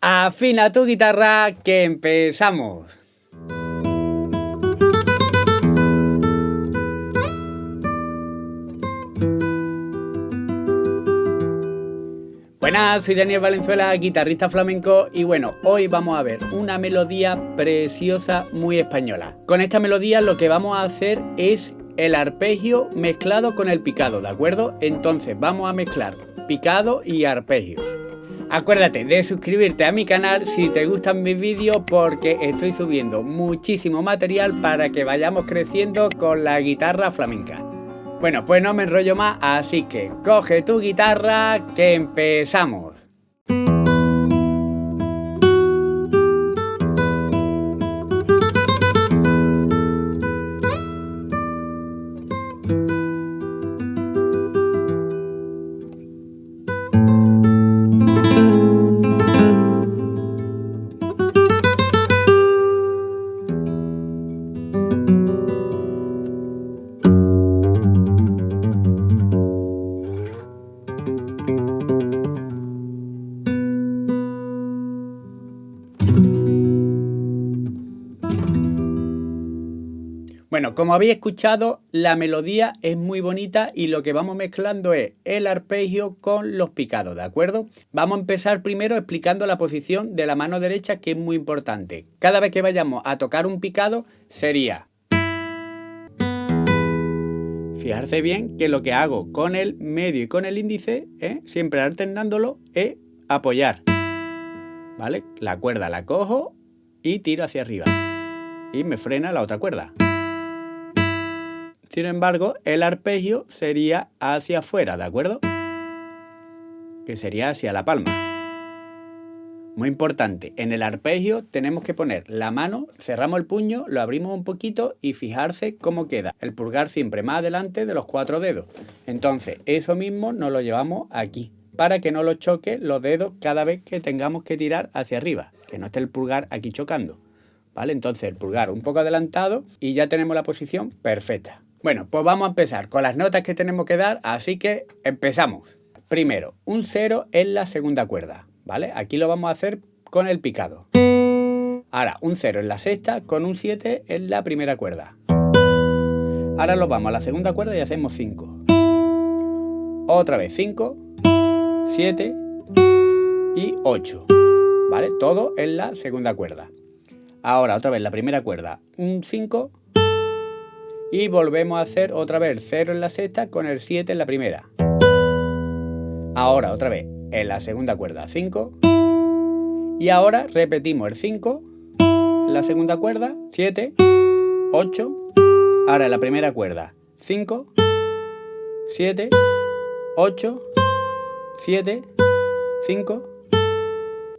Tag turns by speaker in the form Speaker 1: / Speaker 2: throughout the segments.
Speaker 1: Afina tu guitarra que empezamos. Buenas, soy Daniel Valenzuela, guitarrista flamenco y bueno, hoy vamos a ver una melodía preciosa muy española. Con esta melodía lo que vamos a hacer es el arpegio mezclado con el picado, ¿de acuerdo? Entonces vamos a mezclar picado y arpegios. Acuérdate de suscribirte a mi canal si te gustan mis vídeos porque estoy subiendo muchísimo material para que vayamos creciendo con la guitarra flamenca. Bueno, pues no me enrollo más, así que coge tu guitarra que empezamos. Bueno, como habéis escuchado, la melodía es muy bonita y lo que vamos mezclando es el arpegio con los picados, ¿de acuerdo? Vamos a empezar primero explicando la posición de la mano derecha, que es muy importante. Cada vez que vayamos a tocar un picado sería... Fijarse bien que lo que hago con el medio y con el índice, siempre alternándolo, es apoyar. ¿Vale? La cuerda la cojo y tiro hacia arriba. Y me frena la otra cuerda. Sin embargo, el arpegio sería hacia afuera, ¿de acuerdo? Que sería hacia la palma. Muy importante, en el arpegio tenemos que poner la mano, cerramos el puño, lo abrimos un poquito y fijarse cómo queda. El pulgar siempre más adelante de los 4 dedos. Entonces, eso mismo nos lo llevamos aquí, para que no lo choque los dedos cada vez que tengamos que tirar hacia arriba. Que no esté el pulgar aquí chocando. ¿Vale? Entonces, el pulgar un poco adelantado y ya tenemos la posición perfecta. Bueno, pues vamos a empezar con las notas que tenemos que dar, así que empezamos. Primero, un 0 en la segunda cuerda, ¿vale? Aquí lo vamos a hacer con el picado. Ahora, un 0 en la sexta con un 7 en la primera cuerda. Ahora lo vamos a la segunda cuerda y hacemos 5. Otra vez 5, 7 y 8, ¿vale? Todo en la segunda cuerda. Ahora, otra vez la primera cuerda, un 5... Y volvemos a hacer otra vez 0 en la sexta con el 7 en la primera. Ahora otra vez en la segunda cuerda 5. Y ahora repetimos el 5 en la segunda cuerda, 7, 8. Ahora en la primera cuerda 5, 7, 8, 7, 5.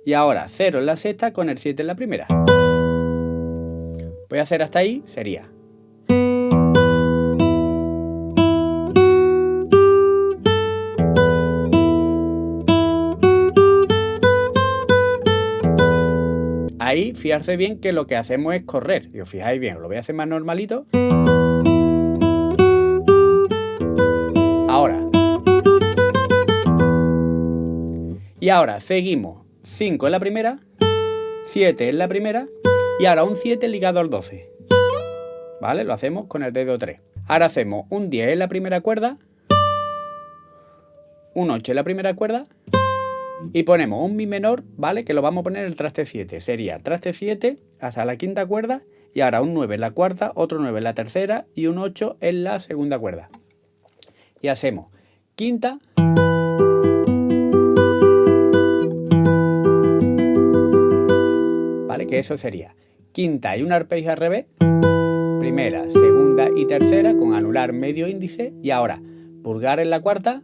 Speaker 1: Y ahora 0 en la sexta con el 7 en la primera. Voy a hacer hasta ahí, sería... Ahí, fijarse bien que lo que hacemos es correr. Si os fijáis bien, lo voy a hacer más normalito. Ahora. Y ahora seguimos 5 en la primera, 7 en la primera y ahora un 7 ligado al 12. ¿Vale? Lo hacemos con el dedo 3. Ahora hacemos un 10 en la primera cuerda, un 8 en la primera cuerda. Y ponemos un mi menor, ¿vale? Que lo vamos a poner en el traste 7. Sería traste 7 hasta la quinta cuerda. Y ahora un 9 en la cuarta, otro 9 en la tercera y un 8 en la segunda cuerda. Y hacemos quinta. ¿Vale? Que eso sería quinta y un arpegio al revés. Primera, segunda y tercera con anular medio índice. Y ahora pulgar en la cuarta.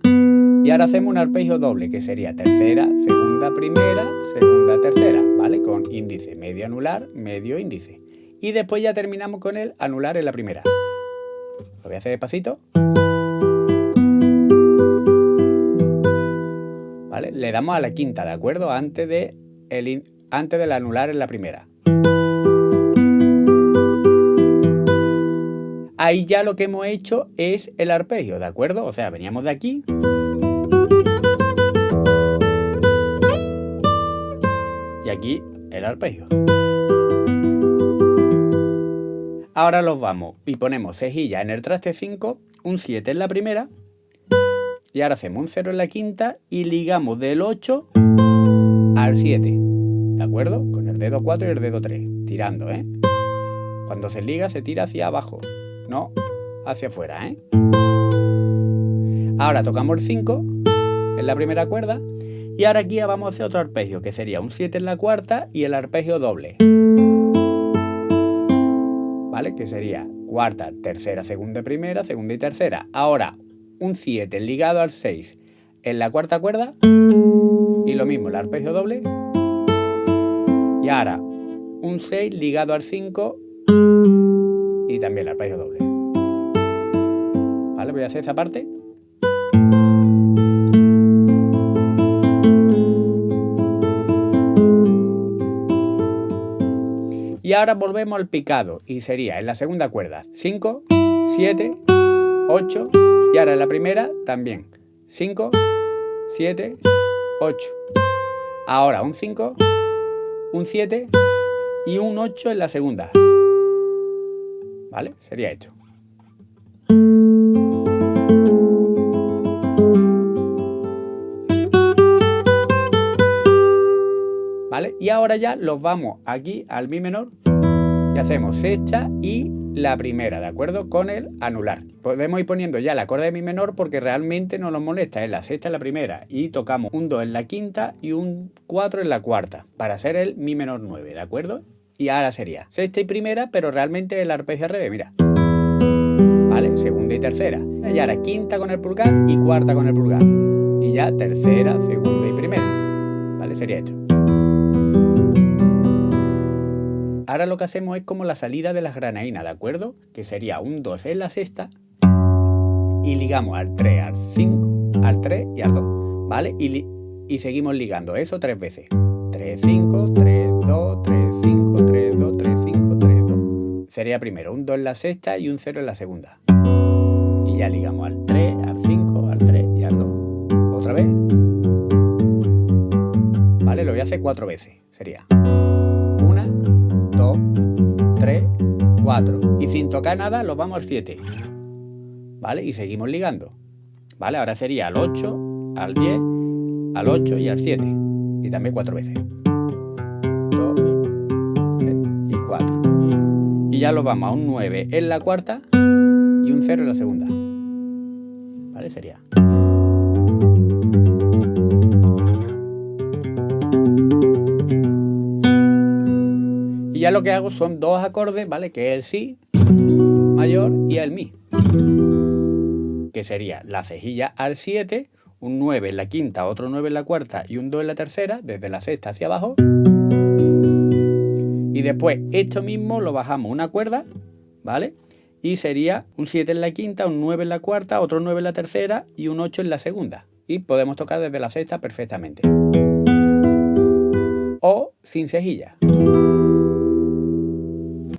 Speaker 1: Y ahora hacemos un arpegio doble, que sería tercera, segunda, primera, segunda, tercera, ¿vale? Con índice, medio anular, medio índice. Y después ya terminamos con el anular en la primera. Lo voy a hacer despacito. ¿Vale? Le damos a la quinta, ¿de acuerdo? Antes del anular en la primera. Ahí ya lo que hemos hecho es el arpegio, ¿de acuerdo? O sea, veníamos de aquí... y aquí el arpegio. Ahora los vamos y ponemos cejilla en el traste 5, un 7 en la primera, y ahora hacemos un 0 en la quinta y ligamos del 8 al 7, ¿de acuerdo? Con el dedo 4 y el dedo 3, tirando, ¿eh? Cuando se liga se tira hacia abajo, no hacia afuera, ¿eh? Ahora tocamos el 5 en la primera cuerda y ahora aquí vamos a hacer otro arpegio, que sería un 7 en la cuarta y el arpegio doble. ¿Vale? Que sería cuarta, tercera, segunda y tercera. Ahora un 7 ligado al 6 en la cuarta cuerda y lo mismo el arpegio doble. Y ahora un 6 ligado al 5 y también el arpegio doble. ¿Vale? Voy a hacer esa parte. Y ahora volvemos al picado y sería en la segunda cuerda 5, 7, 8 y ahora en la primera también 5, 7, 8. Ahora un 5, un 7 y un 8 en la segunda. ¿Vale? Sería esto. ¿Vale? Y ahora ya los vamos aquí al mi menor y hacemos sexta y la primera, ¿de acuerdo? Con el anular. Podemos ir poniendo ya la cuerda de mi menor porque realmente no nos molesta, es la sexta en la primera y tocamos un 2 en la quinta y un 4 en la cuarta para hacer el mi menor 9, ¿de acuerdo? Y ahora sería sexta y primera, pero realmente el arpegio al revés, mira. ¿Vale? Segunda y tercera. Y ahora quinta con el pulgar y cuarta con el pulgar. Y ya tercera, segunda y primera. ¿Vale? Sería esto. Ahora lo que hacemos es como la salida de las granadinas, ¿de acuerdo? Que sería un 2 en la sexta y ligamos al 3, al 5, al 3 y al 2, ¿vale? Y seguimos ligando eso 3 veces. 3, 5, 3, 2, 3, 5, 3, 2, 3, 5, 3, 2. Sería primero un 2 en la sexta y un 0 en la segunda. Y ya ligamos al 3, al 5, al 3 y al 2. Otra vez. ¿Vale? Lo voy a hacer 4 veces. Sería 1, 2, 3, 4. Y sin tocar nada, los vamos al 7. ¿Vale? Y seguimos ligando. ¿Vale? Ahora sería al 8, al 10, al 8 y al 7. Y también 4 veces. 2, 3 y 4. Y ya los vamos a un 9 en la cuarta y un 0 en la segunda. ¿Vale? Sería. Y ya lo que hago son dos acordes, ¿vale? Que es el si mayor y el mi. Que sería la cejilla al 7, un 9 en la quinta, otro 9 en la cuarta y un 2 en la tercera, desde la sexta hacia abajo. Y después esto mismo lo bajamos una cuerda, ¿vale? Y sería un 7 en la quinta, un 9 en la cuarta, otro 9 en la tercera y un 8 en la segunda. Y podemos tocar desde la sexta perfectamente. O sin cejilla.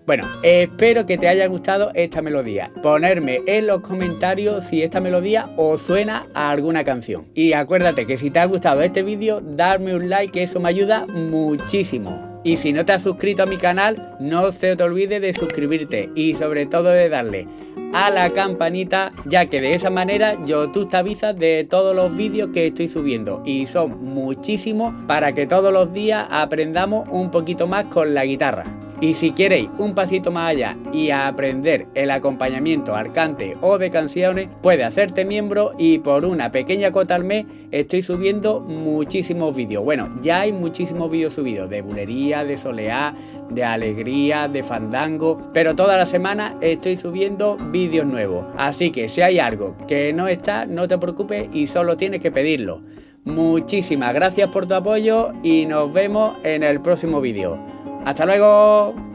Speaker 1: Bueno, espero que te haya gustado esta melodía. Ponerme en los comentarios si esta melodía os suena a alguna canción. Y acuérdate que si te ha gustado este vídeo, darme un like, que eso me ayuda muchísimo. Y si no te has suscrito a mi canal, no se te olvide de suscribirte y sobre todo de darle a la campanita, ya que de esa manera YouTube te avisa de todos los vídeos que estoy subiendo. Y son muchísimos para que todos los días aprendamos un poquito más con la guitarra. Y si queréis un pasito más allá y aprender el acompañamiento al cante o de canciones, puedes hacerte miembro y por una pequeña cuota al mes estoy subiendo muchísimos vídeos. Bueno, ya hay muchísimos vídeos subidos de bulería, de soleá, de alegría, de fandango, pero toda la semana estoy subiendo vídeos nuevos. Así que si hay algo que no está, no te preocupes y solo tienes que pedirlo. Muchísimas gracias por tu apoyo y nos vemos en el próximo vídeo. ¡Hasta luego!